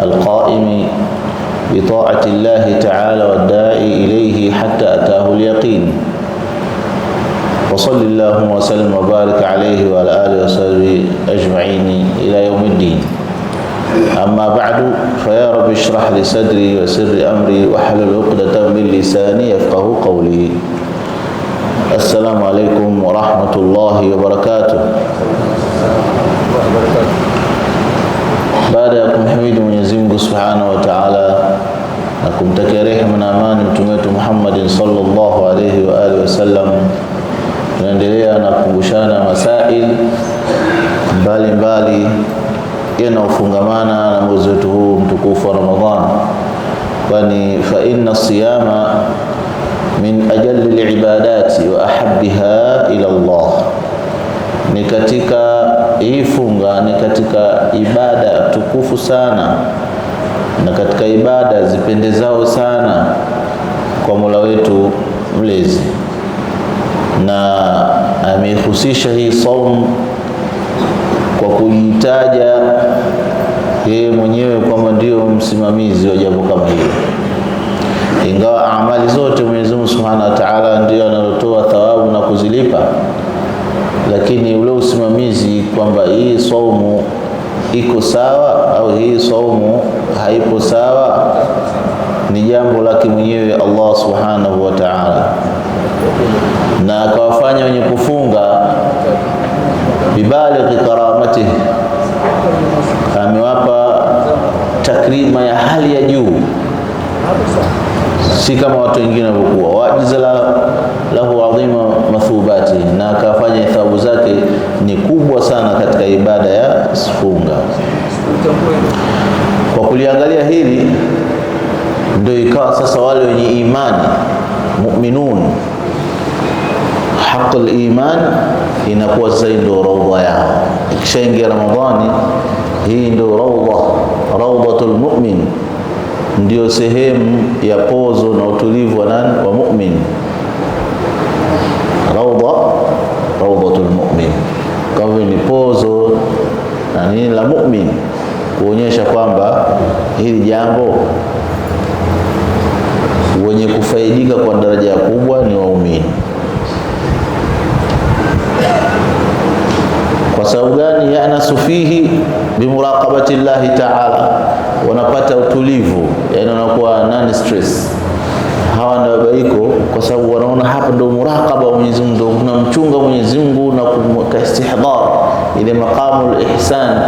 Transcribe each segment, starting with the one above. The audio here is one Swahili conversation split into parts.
القائم بطاعة الله تعالى والداعي إليه حتى أتاه اليقين. وصل اللهم وسلم وبارك عليه وعلى آله وصحبه أجمعين إلى يوم الدين. أما بعد، فيا رب اشرح لي صدري ويسر أمري واحلل عقدة من لساني يفقهوا قولي. السلام عليكم ورحمة الله وبركاته. Baada ya kumhimidi Mwenyezi Mungu Subhanahu wa Ta'ala na kumtakia rehema na amani mtume wetu Muhammad sallallahu alayhi wa alihi wasallam, tunaendelea na kukumbushana masail mbalimbali yanayofungamana na mwezi wetu huu mtukufu wa Ramadhan, kwani fa inna siyama min ajalli al-ibadati wa ahabbiha ila Allah. Ni katika hii funga ni katika ibada tukufu sana na katika ibada zipendezao sana kwa Mola wetu mlezi, na amehusisha hii saum kwa kujitaja yeye mwenyewe kwamba ndio msimamizi wa jambo kama hilo. Ingawa amali zote Mwenyezi Mungu Subhanahu wa Ta'ala ndio anatoa thawabu na kuzilipa, lakini ule usimamizi kwamba hii saumu iko sawa au hii saumu haipo sawa ni jambo lake mwenyewe Allah Subhanahu wa Ta'ala, na akawafanya wenye kufunga bibalighi karamatihi, amewapa takrima ya hali ya juu, si kama watu wengine walikuwa wajizala lahu adhima mathubati, na akafanya thawabu zake ni kubwa sana katika ibada ya funga. Kwa kuliangalia hili ndio ikawa sasa wale wenye imani mu'minun haqqul iman inakuwa zaidi ndio raudha yao. Ikishaingia Ramadhani, hii ndio rawdatul mu'min, ndio sehemu ya pozo na utulivu wa nani? Wa mu'min. Rawdatul mu'min, kama ni pozo na nini la mu'min, kuonyesha kwamba hili jambo wenye kufaidika kwa daraja kubwa ni waumini. Kwa sababu gani? Yanasu fihi bimuraqabati Allah Ta'ala, wanapata utulivu, yani wanakuwa nani stress, hawa ndio baiko, kwa sababu wanaona hapa ndio muraqaba wa Mwenyezi Mungu, ndio tunamchunga Mwenyezi Mungu na kuistihdar ile maqamul ihsan,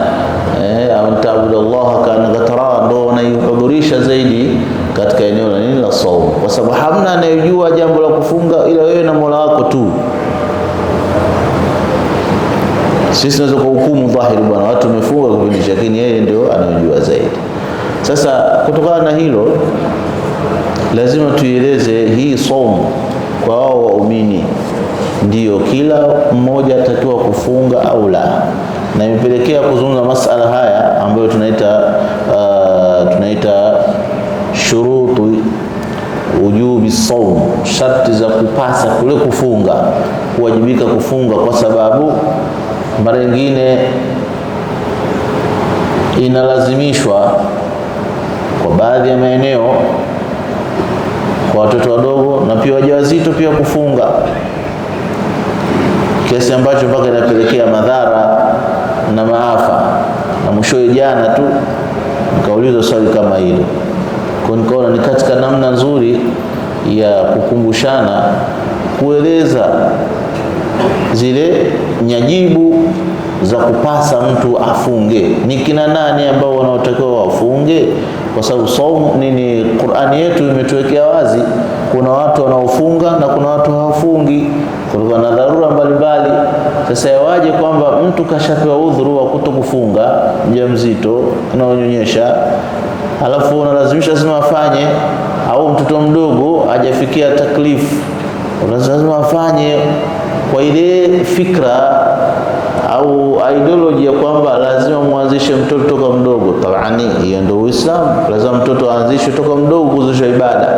au ta'budu Allah kana tara, ndio wanaihudhurisha zaidi katika eneo la nini la saum, kwa sababu hamna anayejua jambo la kufunga ila wewe na Mola wako tu. Sisi tunaweza kuhukumu dhahiri, bwana watu wamefunga kipindi, lakini yeye ndio anajua zaidi. Sasa kutokana na hilo, lazima tuieleze hii saum kwa wao waumini ndio kila mmoja atakiwa kufunga au la, na imepelekea kuzungumza masala haya ambayo tunaita shurutu ujubi saum, sharti za kupasa kule kufunga, kuwajibika kufunga, kwa sababu mara nyingine inalazimishwa kwa baadhi ya maeneo kwa watoto wadogo na pia wajawazito pia kufunga, kiasi ambacho mpaka inapelekea madhara na maafa. Na mwishowe jana tu nikaulizwa swali kama hilo, kwa nikaona ni katika namna nzuri ya kukumbushana, kueleza zile nyajibu za kupasa mtu afunge ni kina nani ambao wanaotakiwa wafunge, kwa sababu saum nini, Qur'ani yetu imetuwekea wazi, kuna watu wanaofunga na kuna watu hawafungi kutokana na dharura mbalimbali. Sasa yawaje kwamba mtu kashapewa udhuru wa kutokufunga, mjamzito anaonyonyesha, alafu unalazimisha lazima afanye, au mtoto mdogo hajafikia taklifu lazima afanye, kwa ile fikra au ideology ya kwamba lazima muanzishe mtoto toka mdogo. Tabani hiyo ndio Uislamu, lazima mtoto aanzishwe toka mdogo kuzusha ibada,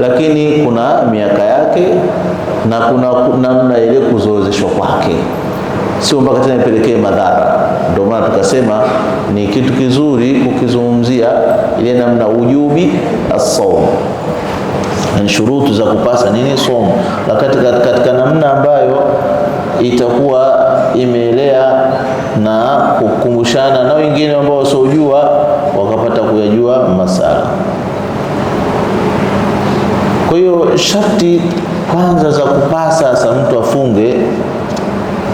lakini kuna miaka yake na kuna namna ile kuzoezeshwa kwake. sio mpaka tena ipelekee madhara. Ndio maana tukasema ni kitu kizuri kukizungumzia ile namna ujubi as-sawm, na shurutu za kupasa nini somo, na katika namna ambayo itakuwa imeelea na kukumbushana na wengine ambao wasiojua wakapata kuyajua masala. Kwa hiyo sharti kwanza za kupasa sasa mtu afunge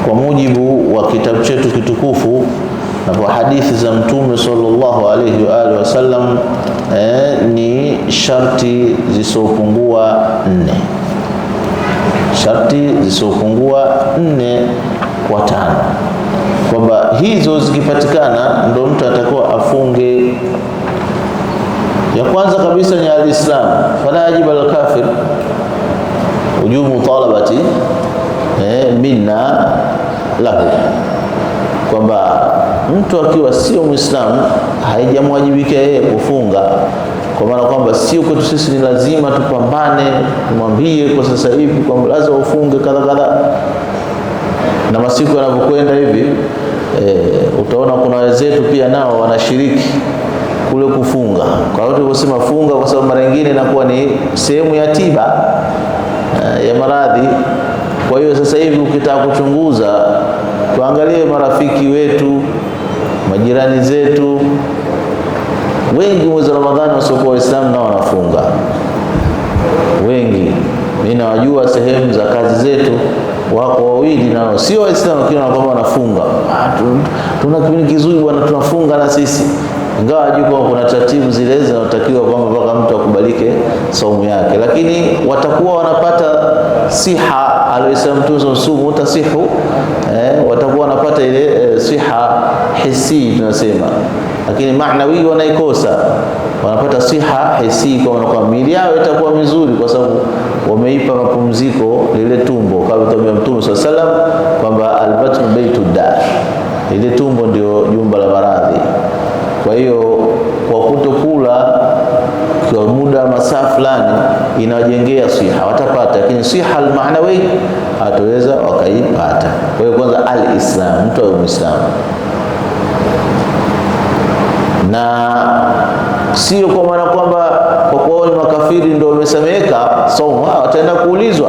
kwa mujibu wa kitabu chetu kitukufu na kwa hadithi za Mtume sallallahu alayhi wa alihi wasallam ni sharti zisopungua 4. Sharti zisopungua 4 kwa 5, kwamba hizo zikipatikana ndio mtu atakuwa afunge. Ya kwanza kabisa ni al-Islam, fala yajibu al-kafir wujubu talabati minna lahu, kwamba mtu akiwa sio Muislamu haijamwajibika yeye kufunga, kwa maana kwamba sio kwetu sisi ni lazima tupambane tumwambie kwa sasa hivi kwamba lazima ufunge kadha. Na masiku yanapokwenda hivi utaona kuna wenzetu pia nao wanashiriki kule kufunga. Kwa hiyo tunasema funga kwa sababu mara nyingine inakuwa ni sehemu ya tiba ya maradhi. Kwa hiyo sasa hivi ukitaka kuchunguza, tuangalie marafiki wetu, majirani zetu, wengi mwezi wa Ramadhani wasiokuwa Waislamu nao wanafunga. Wengi mimi nawajua sehemu za kazi zetu wako wawili nao sio Waislamu, lakini wanakuwa wanafunga. Tuna kipindi kizuri bwana, tunafunga na sisi, ingawa hajui kuna taratibu zile zinatakiwa kwamba mpaka mtu akubalike saumu yake, lakini watakuwa wanapata siha aliyosema Mtume sumu tasihu, watakuwa wanapata ile siha hisi tunasema, lakini maanawi wanaikosa. Wanapata siha hisi kwa miili yao itakuwa mizuri kwa sababu wameipa mapumziko lile tumbo, kama tumia Mtume sallallahu alaihi wasallam kwamba al-batnu baytud da, ile tumbo ndio jumba la maradhi. Kwa hiyo kwa kutokula kwa muda masaa fulani inawajengea siha, watapata, lakini siha al-maanawi hataweza wakaipata. Kwa hiyo kwanza al-Islam, mtu wa Muislamu, na sio kwa maana kwamba kwa kuwa ni makafiri ndio wamesameka saumu, wataenda kuulizwa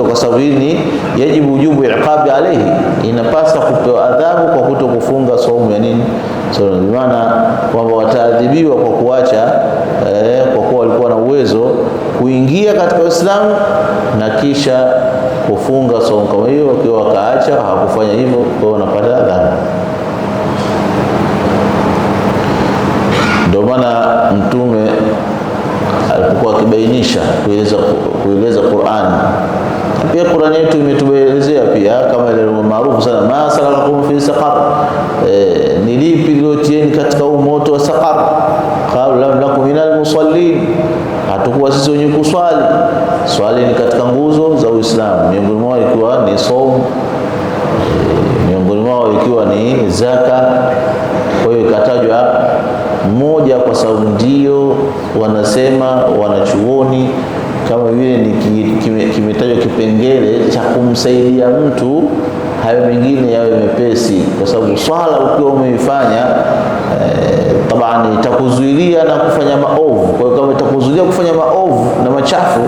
kwa sababu ni yajibu wujubu iqabi alayhi, inapasa kupewa adhabu kwa kutokufunga saumu ya nini. So maana kwamba wataadhibiwa kwa kuacha kwa kuwa walikuwa na uwezo kuingia katika Uislamu na kisha kufunga saumu kama hiyo, wakiwa wakaacha hawakufanya hivyo, kwa wanapata adhabu. Ndio maana Mtume alipokuwa akibainisha kueleza Qur'an, pia Qur'an yetu imetuelezea pia kama ile maarufu sana, ma salakakum fi saqar, ni lipi lilotieni katika moto wa saqar? Qalu lam nakum minal musallin, hatakuwa sisi wenye kuswali. Swali ni katika nguzo za Uislamu, miongoni mwao ikiwa ni saum, miongoni mwao ikiwa ni zaka. Kwa hiyo ikatajwa mmoja kwa sababu ndio wanasema wanachuoni kama vile ni kimetajwa kipengele cha kumsaidia mtu hayo mengine yawe mepesi, kwa sababu swala ukiwa umeifanya tabani itakuzuilia na kufanya maovu. Kwa hiyo kama itakuzuilia kufanya maovu na machafu,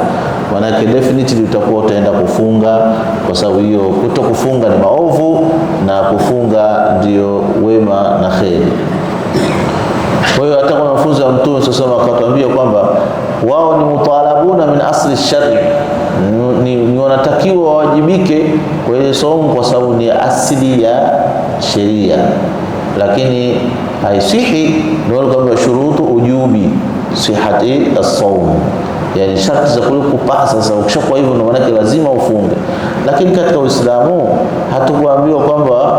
maana yake definitely utakuwa utaenda kufunga, kwa sababu hiyo kutokufunga ni maovu na kufunga ndio wema na kheri. Kwa hiyo hata wanafunzi wa Mtume sasa wakatuambia kwamba wao ni mutalabuna min asli shari, ni wanatakiwa wawajibike kwa ile saumu kwa sababu ni asili ya sheria, lakini haisihi ndio kwamba shurutu ujubi sihati as-sawm, yani sharti za kupasa. Sasa ukishakuwa hivyo ndio maana lazima ufunge, lakini katika Uislamu hatukuambiwa kwamba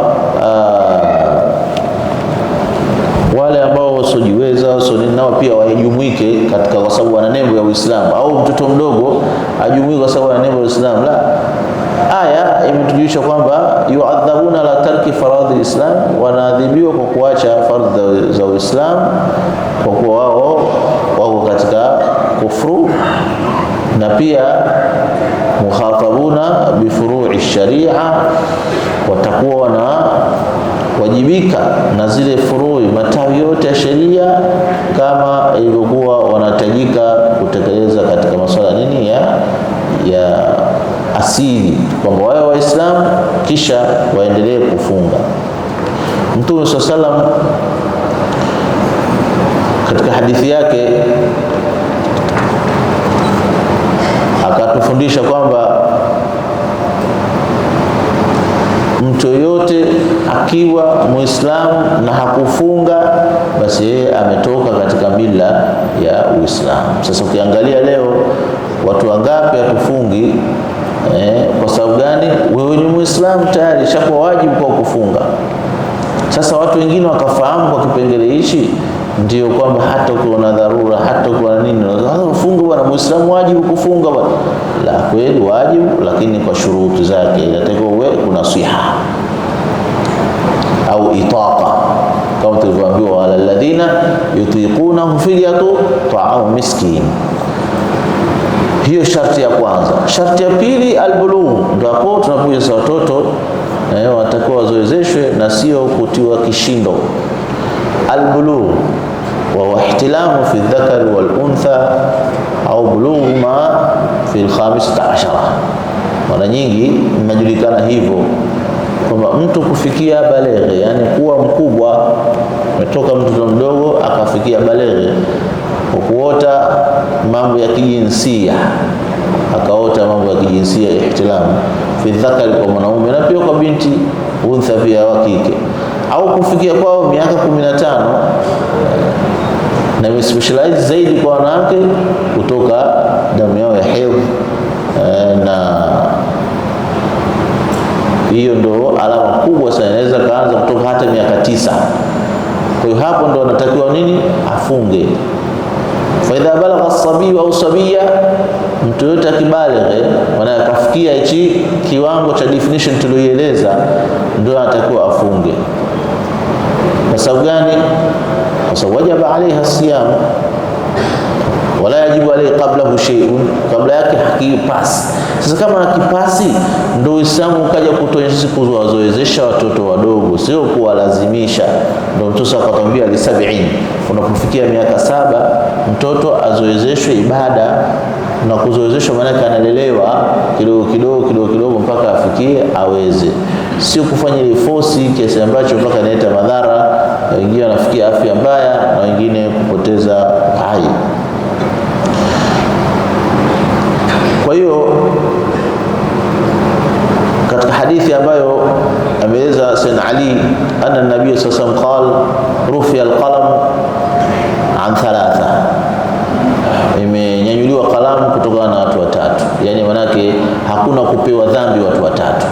wale ambao wasiojiweza nao pia wajumuike katika, kwa sababu wana nembo ya Uislamu, au mtoto mdogo ajumuike kwa sababu ana nembo ya Uislamu. La, aya imetujulisha kwamba yu'adhabuna la tarki faradhi al-Islam, wanaadhibiwa kwa kuacha fardhi za Uislamu kwa kuwa wao wako katika kufuru, na pia mukhatabuna bifuru'i sharia, watakuwa na wajibika na zile furui, matawi yote ya sheria kama ilivyokuwa wanatajika kutekeleza katika masuala nini ya asili, kwamba wao Waislamu kisha waendelee kufunga. Mtume sallam katika hadithi yake akatufundisha kwamba mtu yote akiwa Muislamu na hakufunga, basi yeye ametoka katika mila ya Uislamu. Sasa ukiangalia leo watu wangapi hatufungi? Kwa sababu gani? Wewe ni Muislamu tayari, shakuwa wajibu kwa kufunga. Sasa watu wengine wakafahamu kwa kipengele hichi, ndio kwamba hata ukiwa na dharura, hata ukiwa na nini, ufunge bwana, Muislamu wajibu kufunga bwana. La, kweli wajibu, lakini kwa shuruti zake. Inatakiwa uwe kuna siha au itaqa, kama tulivyoambiwa, wala alladhina yutiqunahu fidyatu ta'am miskin. Hiyo sharti ya kwanza. Sharti ya pili, albulugh. Ndio hapo tunapoja watoto watakuwa wazoezeshwe na sio kutiwa kishindo. Albulugh wa ihtilamu fi dhakari wal untha au bulugh ma fi al-15. Mara nyingi inajulikana hivyo kwamba mtu kufikia baleghe, yani kuwa mkubwa, umetoka mtoto mdogo akafikia baleghe, kuota mambo ya kijinsia, akaota mambo ya kijinsia, ihtilamu fi dhakari kwa mwanaume na pia kwa binti, untha pia wa kike, au kufikia kwao miaka 15, na specialize zaidi kwa wanawake kutoka damu yao ya hedhi, na hiyo ndo alama kubwa sana. Inaweza kaanza kutoka hata miaka 9. Kwa hiyo hapo ndo anatakiwa nini? Afunge. Fa idha balagha as-sabi au sabiya, mtu yote akibalighe, maana akafikia hichi kiwango cha definition tuliyoeleza, ndio anatakiwa afunge. Kwa sababu gani? Kwa sababu wajaba alaiha siyam wala yajibu alayhi qablahu shay'un, kabla yake hakipasi. Sasa kama hakipasi, ndio Uislamu ukaja kutuonyesha kuwazoezesha watoto wadogo, sio kuwalazimisha. Ndio Mtume akatwambia li 70, unapofikia miaka 7 mtoto azoezeshwe ibada, na kuzoezeshwa maana analelewa kidogo kidogo mpaka afikie aweze, sio kufanya ile force kiasi ambacho mpaka inaleta madhara, wengine wanafikia afya mbaya na wengine kupoteza hai. Kwa hiyo katika hadithi ambayo ameeleza Sayyidina Ali, anna an-nabiy sallallahu alayhi wasallam qala rufiya al-qalam an 3, imenyanyuliwa kalamu kutokana na watu watatu. Yani manake hakuna kupewa dhambi watu watatu: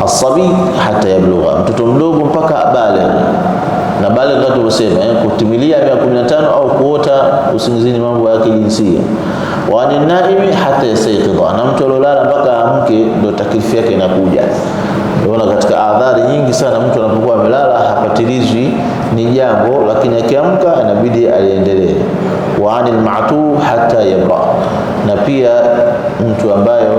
as-sabi hata yablugha, mtoto mdogo mpaka baligh. Na baligh watu husema kutimilia miaka 15 au kuota usingizini mambo ya kijinsia. Wa an-naimi hata yastayqidha, na mtu alolala mpaka amke, ndio taklifu yake inakuja. Ndio katika adhari nyingi sana mtu anapokuwa amelala hapatilizwi ni jambo, lakini akiamka inabidi aliendelee. Wa anil ma'tu hata yabra, na pia mtu ambayo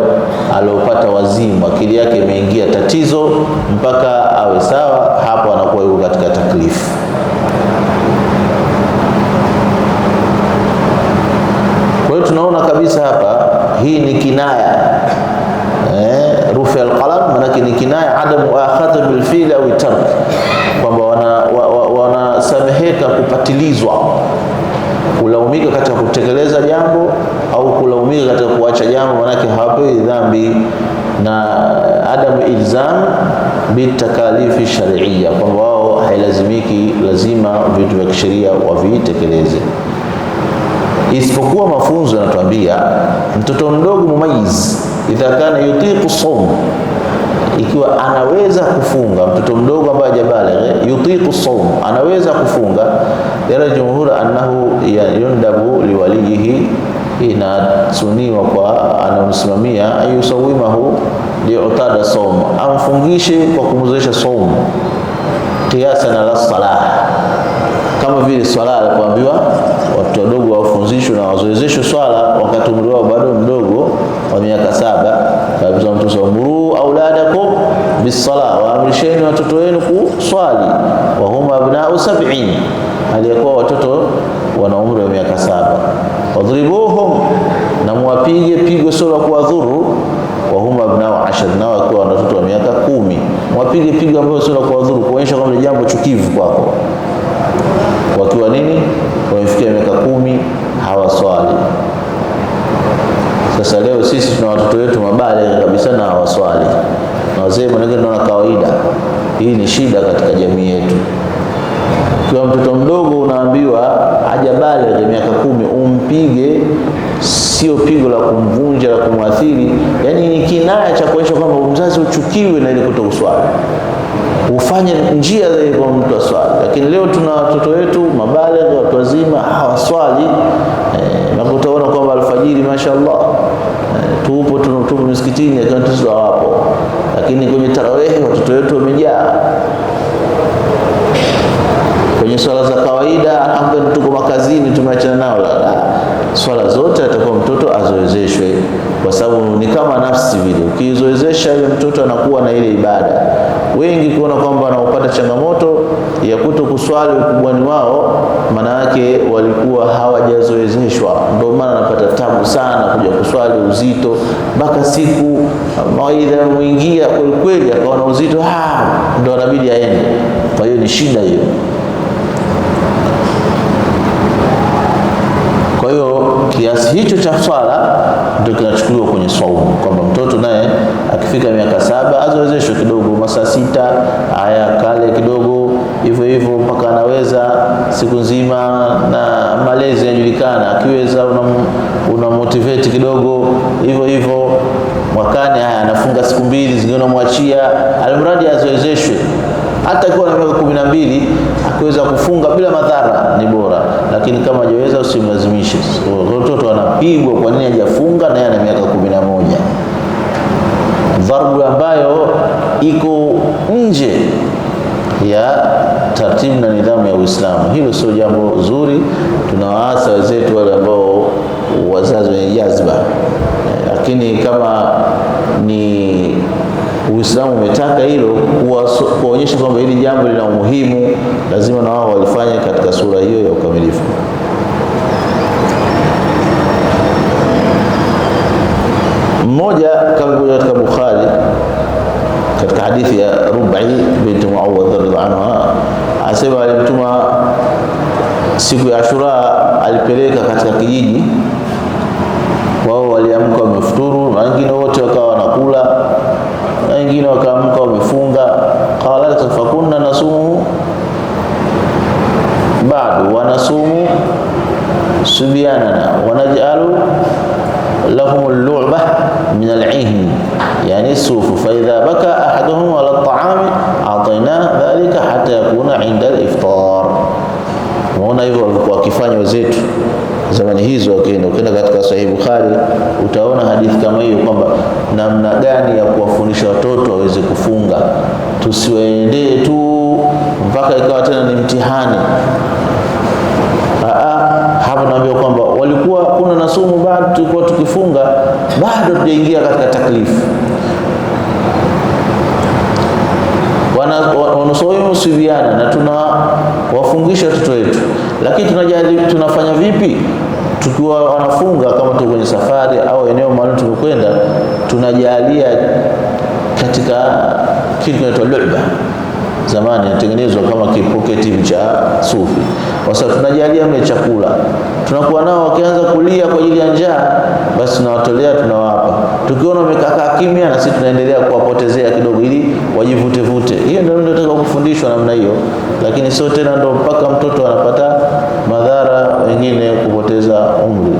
aliopata wazimu, akili yake imeingia tatizo, mpaka awe sawa, hapo anakuwa yuko katika taklifu. Kwa hiyo tunaona kabisa hapa hii ni kinaya, rufi al-qalam, maana ni kinaya adamu akhadha bil fi'l au tark, kwamba wanasameheka kupatilizwa, kulaumika katika kutekeleza jambo au kulaumika katika kuacha jambo, maana hawapewi dhambi. Na adamu ilzam bitakalifi shar'iyya, kwamba wao hailazimiki lazima vitu vya kisheria wavitekeleze, isipokuwa mafunzo yanatuambia mtoto mdogo mumayiz idha kana yutiqu sawm, ikiwa anaweza kufunga, mtoto mdogo ambaye hajabaligh yutiqu sawm, anaweza kufunga, yara jumhur annahu yundabu liwalihi, inasuniwa kwa anamsimamia ayusawimahu li'tada sawm, amfungishe kwa kumzoesha sawm, qiyasan ala salah, kama vile swala alipoambiwa watu wadogo wafunzishwe na wazoezeshwe swala wakati umri wao bado mdogo wa miaka 7, bisala, waamrisheni watoto wenu kuswali, wa hum abna'u 70, aliyekuwa watoto wana umri wa miaka 7. Wadribuhum, na muwapige pigo sio la kuwadhuru, wa hum abna'u 10, na wakiwa watoto wa miaka 10, muwapige pigo ambalo sio la kuwadhuru, kuonyesha kwamba ni jambo chukivu kwako. Wakiwa nini? Wamefikia miaka 10 hawaswali. Sasa leo sisi tuna watoto wetu mabale kabisa na hawaswali, na wazee wanaona kawaida. Hii ni shida katika jamii yetu. Kwa mtoto mdogo unaambiwa hajabale ya miaka 10 umpige, sio pigo la kumvunja la kumwathiri, yani ni kinaya cha kuonyesha kwamba mzazi uchukiwe na ile kutokuswali, ufanye njia ile kwa mtu aswali. Lakini leo tuna watoto wetu mabale, watu wazima hawaswali, na utaona kwamba alfajiri mashaallah tupo msikitini akiwa tuzo hapo, lakini kwenye tarawih watoto wetu wamejaa. Kwenye swala za kawaida alhamdulillah tuko makazini tumeachana nao, la swala zote atakuwa mtoto azoezeshwe, kwa sababu ni kama nafsi vile, ukizoezesha ile mtoto anakuwa na ile ibada. Wengi kuona kwamba wanaopata changamoto ya kuto kuswali ukubwani wao, maana yake walikuwa hawajazoezeshwa, ndio maana anapata tabu sana kuja kuswali uzito, mpaka siku mawaidha muingia kweli akaona uzito ndio inabidi aende. Kwa hiyo ni shida hiyo. Kwa hiyo kiasi hicho cha swala ndio kinachukuliwa kwenye saumu, kwamba mtoto naye akifika miaka 7 azoezeshwe kidogo, masaa 6 haya kale kidogo hivyo mpaka anaweza siku nzima, na malezi yanajulikana. Akiweza una motivate kidogo hivyo, mwakani haya anafunga siku 2 zingine unamwachia, alimradi azoezeshwe. Hata kwa miaka 12 akiweza kufunga bila madhara ni bora, lakini kama hajaweza usimlazimishe. Mtoto anapigwa kwa nini hajafunga na yeye ana miaka 11, dharbu ambayo iko nje ya taratibu na nidhamu ya Uislamu. Hilo sio jambo zuri. Tunawaasa wenzetu wale ambao wazazi wenye jazba, lakini kama ni Uislamu umetaka hilo, kuonyesha kwamba hili jambo lina umuhimu, lazima na wao walifanye katika sura hiyo ya ukamilifu. Mmoja kama katika Bukhari katika hadithi ya Rubai binti Muawwadh radhiallahu anha, asema alimtuma siku ya Ashura, alipeleka katika kijiji, wao waliamka wamefuturu, na wengine wote wakawa wanakula, na wengine wakaamka wamefunga. Qala tafakunna nasumu ba'du wa nasumu subyanana wa naj'alu lahum al-lu'bah min al-'ihn, yani sufu, fa idha baka ahaduhum ala at-ta'ami a'tayna dhalika hatta yakuna 'inda al-iftar. Unaona hivyo walikuwa wakifanya wenzetu zamani hizo. Ukienda katika Sahih Bukhari utaona hadithi kama hiyo, kwamba namna gani ya kuwafundisha watoto waweze kufunga, tusiwaendee tu mpaka ikawa tena ni mtihani. Hapa naambia kwamba walikuwa kuna nasumu bado, tulikuwa tukifunga bado tujaingia katika taklifu. Wanasoimu sibiana, na tunawafungisha watoto wetu, lakini tunafanya vipi tukiwa wanafunga? Kama tuko kwenye safari au eneo maalum tumekwenda, tunajalia katika kitu kinaitwa lu'ba, zamani inatengenezwa kama kipoketi cha sufi. Kwa sababu tunajalia mle chakula, tunakuwa nao, wakianza kulia kwa ajili ya njaa, basi tunawatolea, tunawapa. Tukiona wamekaa kimya, na sisi tunaendelea kuwapotezea kidogo ili wajivute vute. Hiyo ndio tunataka kufundishwa namna hiyo, lakini sio tena ndio mpaka mtoto anapata madhara wengine kupoteza umri.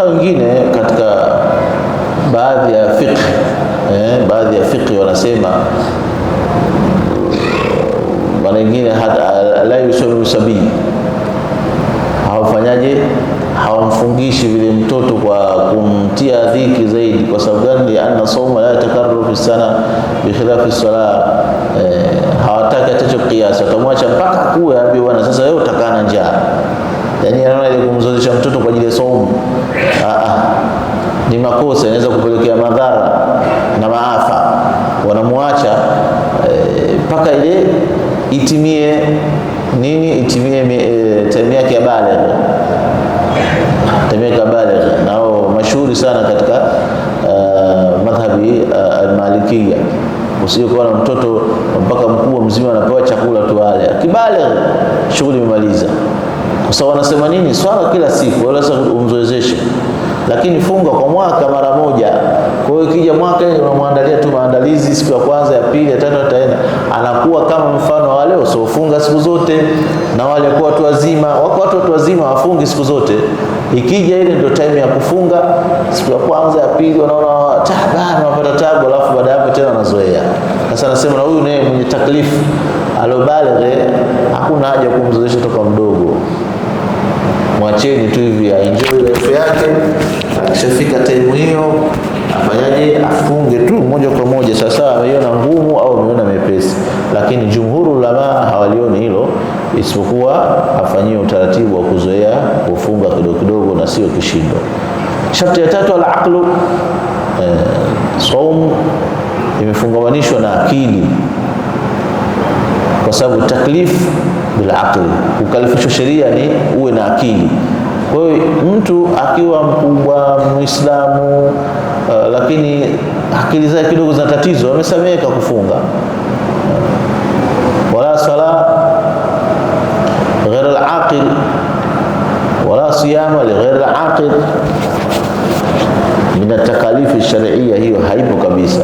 Wengine katika baadhi ya fiqh wanasema, wengine hata la yusallu sabii, hawafanyaje, hawamfungishi vile mtoto kwa kumtia dhiki zaidi. Kwa sababu gani? Anna sawma la yatakarrar fi sana bi khilafi salat. Hawataka atacho kiasi, watamwacha mpaka kuwe ambi bwana sasa wewe utakana njaa. Yani anaona ile kumzozesha mtoto kwa ajili ya saumu ni makosa, inaweza kupelekea madhara na maafa. Wanamwacha mpaka ile itimie time yake ya baligh. Time yake ya baligh nao mashuhuri sana katika madhhabi al-Malikiyya. Usije kuwa na mtoto mpaka mkubwa mzima anapewa chakula tu wale. Akibaligh shughuli imemaliza. Kwa sababu wanasema nini? Swala kila siku wala sasa umzoezeshe. Lakini funga kwa mwaka mara moja. Kwa hiyo ikija mwaka unamwandalia tu maandalizi, siku ya kwanza, ya pili, ya tatu ataenda. Anakuwa kama mfano wale wasiofunga siku zote, na wale kwa watu wazima. Wako watu wazima wafungi siku zote. Ikija ile ndio time ya kufunga, siku ya kwanza, ya pili wanaona taabani, wanapata taabu, alafu baada hapo tena wanazoea. Sasa nasema na huyu naye mwenye taklifu alobaligh, hakuna haja kumzoesha toka mdogo. Mwacheni tu hivi enjoy life yake. Akishafika time hiyo afanyaje? Afunge tu moja kwa moja. Sasa ameiona ngumu au ameona mepesi, lakini jumhuru ulama hawalioni hilo, isipokuwa afanyie utaratibu wa kuzoea kufunga kidogo kidogo na sio kishindo. Sharti ya tatu al-aqlu. Saum imefungamanishwa na akili, kwa sababu taklif bil aqli, kukalifishwa sheria ni uwe na akili. Kwa hiyo mtu akiwa mkubwa Muislamu lakini akili zake kidogo zina tatizo, amesameka kufunga. Wala sala ghair al-aqil wala siyama li ghair al-aqil min at-takalif ash-shar'iyya, hiyo haipo kabisa.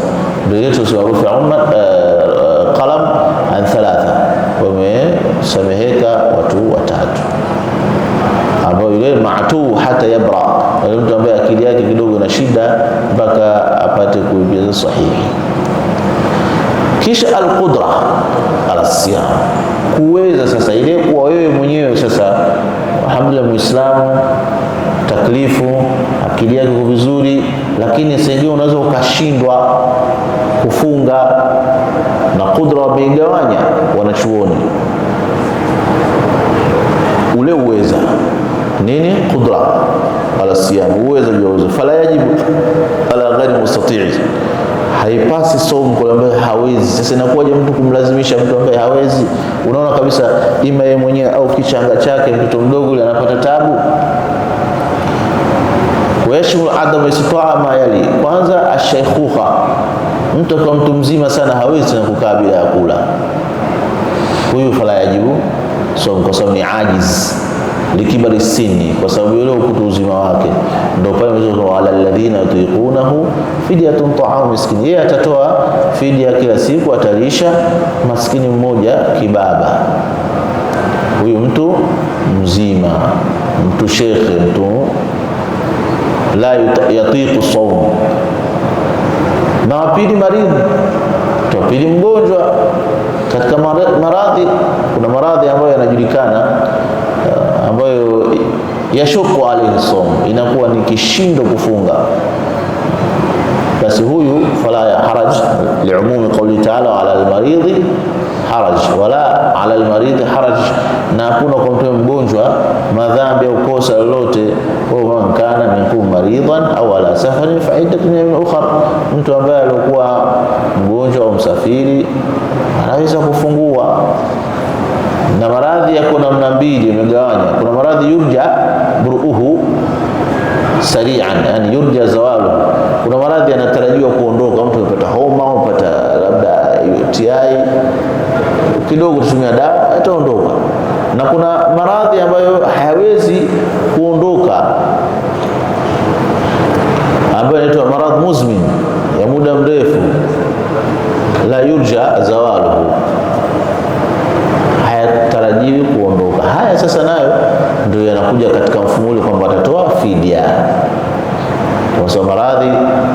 Ndio ile tusiwarufi qalam an thalatha, wamesameheka watu watatu, ambao yule maatu hata yabra, yule mtu ambaye akili yake kidogo na shida mpaka apate kuibiza sahihi. Kisha al-qudra ala siyam, kuweza sasa ile kuwa wewe mwenyewe sasa alhamdulillah Muislamu, taklifu, akili yake iko vizuri, lakini sasa unaweza ukashindwa kufunga. Na kudra wameigawanya wanachuoni ule uweza nini? Kudra ala siyam, uweza jaweza. Fala yajibu ala ghairi mustati', haipasi saumu kwa ambaye hawezi. Sasa inakuwaje mtu kumlazimisha mtu ambaye hawezi? Unaona kabisa ima yeye mwenyewe au kichanga chake, mtoto mdogo yule anapata tabu. Wayashmul adam istita'a ma yali, kwanza ashaykhuha, mtu kama mtu mzima sana hawezi kukaa bila ya kula, huyu fala yajibu saumu, kwa sababu ni ajiz likibari sini, kwa sababu yule ukutu uzima wake. Ndio pale mwezo ala alladhina yutiqunahu fidyatun ta'am miskin, yeye atatoa fidia kila siku, atalisha maskini mmoja kibaba. Huyu mtu mzima, mtu shekhe, mtu la yatiqu sawm. Na pili maridhi, pili mgonjwa. Katika maradhi kuna maradhi ambayo yanajulikana, ambayo yashuku alayhi sawm, inakuwa ni kishindo kufunga. Basi huyu fala haraj liumumi qawli ta'ala ala al-maridhi haraj wala ala al-maridhi haraj, na hakuna kwa mtu mgonjwa madhambi au kosa lolote. Wa man kana minkum maridan au ala safarin fa iddatun min ukhra, mtu ambaye alikuwa mgonjwa au msafiri anaweza kufungua. Na maradhi yako namna mbili, yamegawanya. Kuna maradhi yurja buruhu sari'an, yani yurja zawalu. Kuna maradhi yanatarajiwa kuondoka, mtu anapata homa au anapata labda UTI, kidogo kutumia dawa ataondoka. Na kuna maradhi ambayo hayawezi kuondoka, ambayo inaitwa maradhi muzmin, ya muda mrefu, la yurja zawaluhu, hayatarajiwi kuondoka. Haya sasa nayo ndio yanakuja katika mfumo ule kwamba atatoa fidia. Kwa sababu maradhi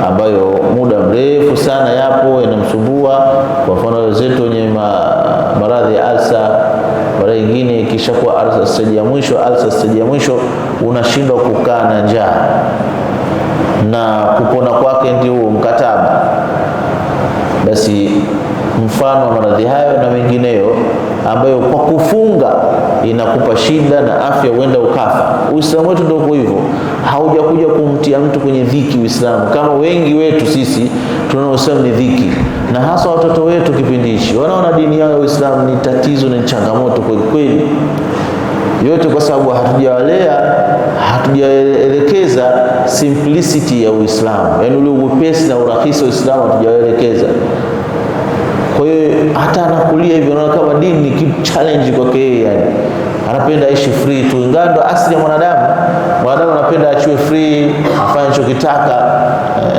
ambayo muda mrefu sana yapo yanamsumbua, kwa mfano wenzetu wenye maradhi ya alsa, mara nyingine ikishakuwa alsa stage ya mwisho unashindwa kukaa na njaa, na kupona kwake ndio mkataba. basi mfano wa maradhi hayo na mengineyo ambayo kwa kufunga inakupa shida na afya, huenda ukafa. Uislamu wetu ndio hivyo, haujakuja kumtia mtu kwenye dhiki Uislamu kama wengi wetu sisi tunaona Uislamu ni dhiki, na hasa watoto wetu kipindi hichi wanaona dini yao ya Uislamu ni tatizo na changamoto kwa kweli. Yote kwa sababu hatujawalea, hatujaelekeza simplicity ya Uislamu, yani ule upesi na urahisi wa Uislamu hatujaelekeza. Kwa hiyo hata anakulia hivyo anaona kama dini ni kitu challenge kwake yeye, yani anapenda aishi free tu, ingawa ndo asili ya mwanadamu. Mwanadamu anapenda achiwe free, afanye anachokitaka,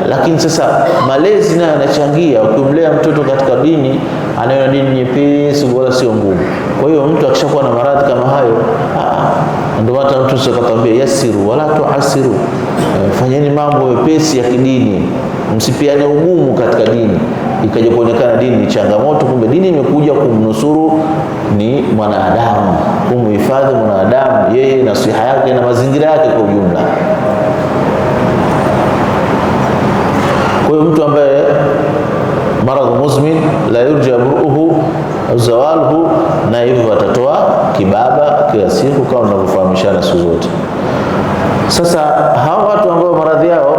lakini sasa malezi nayo yanachangia. Ukimlea mtoto katika dini, anaona dini nyepesi wala sio ngumu. Kwa hiyo mtu akishakuwa na maradhi kama hayo, ndio hata mtu sikakwambia yasiru wala tuasiru, fanyeni mambo mepesi ya kidini, msipiane ugumu katika dini. Ikaja kuonekana dini ni changamoto, kumbe dini imekuja kumnusuru ni mwanadamu, kumhifadhi mwanadamu yeye na siha yake na mazingira yake kwa ujumla. Kwa hiyo mtu ambaye maradhi muzmin la yurja buruhu au zawaluhu, na hivyo atatoa kibaba kila siku kama tunavyofahamishana siku zote. Sasa hao watu ambao maradhi yao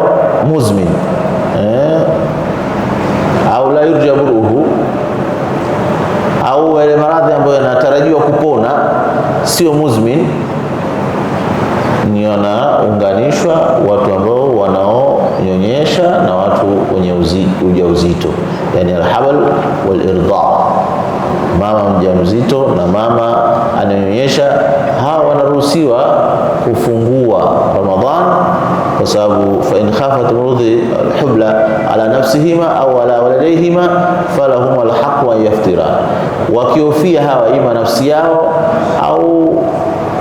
muzmin au la yurja buruhu, au wale maradhi ambayo yanatarajiwa kupona sio muzmin, ni wanaunganishwa watu ambao wanaonyonyesha na watu wenye ujauzito, yani alhabal wal irda, mama mjamzito na mama ananyonyesha, hawa wanaruhusiwa kufungua Ramadhan, kwa sababu fa in khafat murudhi alhubla ala nafsihima au ala waladayhima falahum alhaq an yaftira. Wakiofia hawa ima nafsi yao au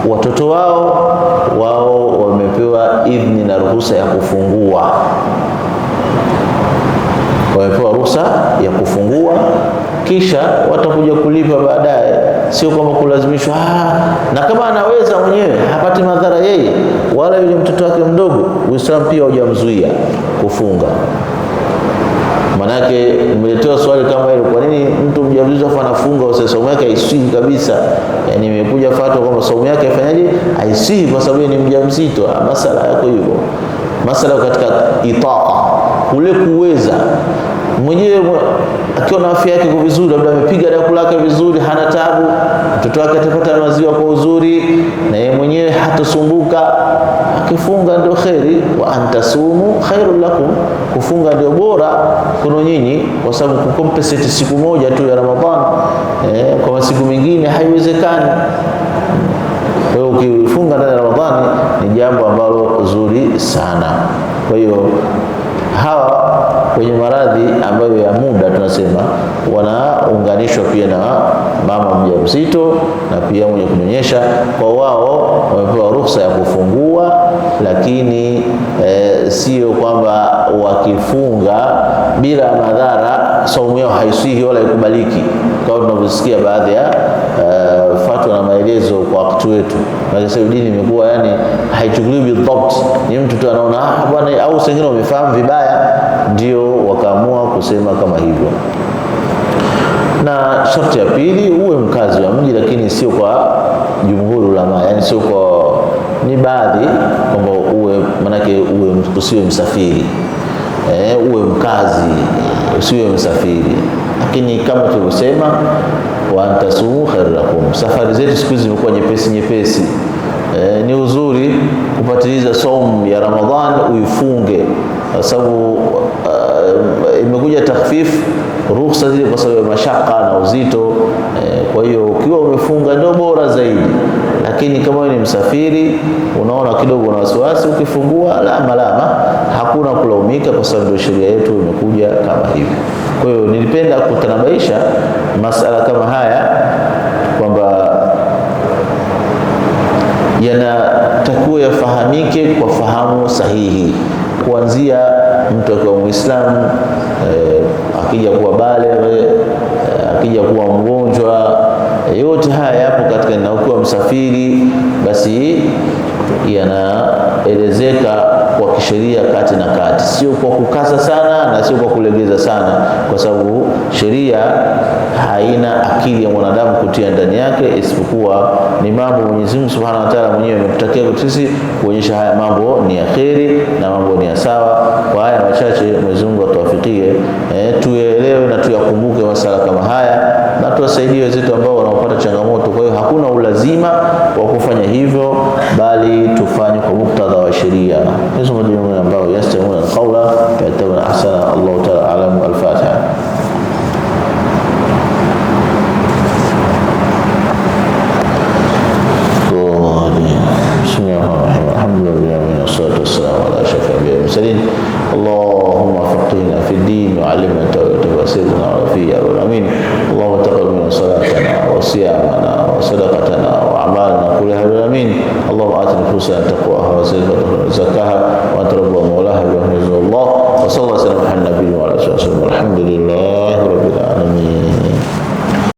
watoto wao, wao wamepewa idhni na ruhusa ya kufungua, wamepewa ruhusa ya kufungua, kisha watakuja kulipa baadaye, sio kama kulazimishwa. Na kama anaweza mwenyewe, hapati madhara yeye wala yule mtoto wake mdogo, Uislamu pia hujamzuia kufunga. Manake nimeletewa swali kama hilo, kwa nini mtu mjamzito anafunga au saumu yake haisii kabisa? Yani imekuja fatwa kwamba saumu yake ifanyaje, haisii kwa sababu ni mjamzito. Masala yako hivyo, masala katika itaqa, kule kuweza mwenyewe akiona afya yake kwa vizuri, labda amepiga daku lake vizuri, hana tabu, mtoto wake atapata maziwa kwa uzuri, na yeye mwenyewe hatasumbuka, akifunga ndio khairi. Wa antasumu khairul lakum, kufunga ndio bora kuno nyinyi, kwa sababu kukompensate siku moja tu ya Ramadhani kwa masiku mengine haiwezekani. Kwa hiyo ukifunga ndani ya Ramadhani ni jambo ambalo zuri sana. Kwa hiyo hawa kwenye maradhi ambayo ya muda tunasema wanaunganishwa pia na mama mjamzito na pia mwenye kunyonyesha, kwa wao wamepewa ruhusa ya kufungua, lakini sio kwamba wakifunga bila madhara saumu yao haisihi wala ikubaliki, kama tunavyosikia baadhi ya fatwa na maelezo kwa wakati wetu. Na sasa dini imekuwa yani haichukuliwi bidhabt, ni mtu tu anaona bwana, au wengine wamefahamu vibaya ndio wakaamua kusema kama hivyo. Na sharti ya pili, uwe mkazi wa mji, lakini sio kwa jumhuri ulama, yani sio kwa, ni baadhi kwamba uwe, manake uwe usiwe msafiri, uwe mkazi usiwe msafiri. Lakini kama tulivyosema, wa antasumu khairul lakum, safari zetu siku hizi zimekuwa nyepesi. Ni uzuri kupatiliza saumu ya Ramadhani uifunge, kwa sababu imekuja takhfif ruhusa zile kwa sababu ya mashaka na uzito. Kwa hiyo ukiwa umefunga ndio bora zaidi, lakini kama wewe ni msafiri unaona kidogo na wasiwasi, ukifungua lama hakuna kulaumika, kwa sababu sheria yetu imekuja kama hivi. Kwa hiyo nilipenda kutanabaisha masala kama haya kwamba yanatakiwa yafahamike kwa fahamu sahihi, kuanzia mtu akiwa Muislamu, akija kuwa baligh, akija kuwa mgonjwa, yote haya yapo katika, na ukiwa msafiri basi yanaelezeka kwa kisheria kati na kati, sio kwa kukasa sana na sio kwa kulegeza sana, kwa sababu sheria haina akili ya mwanadamu kutia ndani yake, isipokuwa ni mambo Mwenyezi Mungu Subhanahu wa Ta'ala mwenyewe ametutakia sisi kuonyesha haya mambo ni ya kheri na mambo ni ya sawa. Kwa haya machache Mwenyezi Mungu atuwafikie, tuelewe na tuyakumbuke masala kama haya, na tuwasaidie wenzetu ambao wanaopata changamoto. Kwa hiyo hakuna ulazima wa kufanya hivyo, bali tufanye kwa muktadha wa sheria. Hizo ndio ambao yastamuna alqaula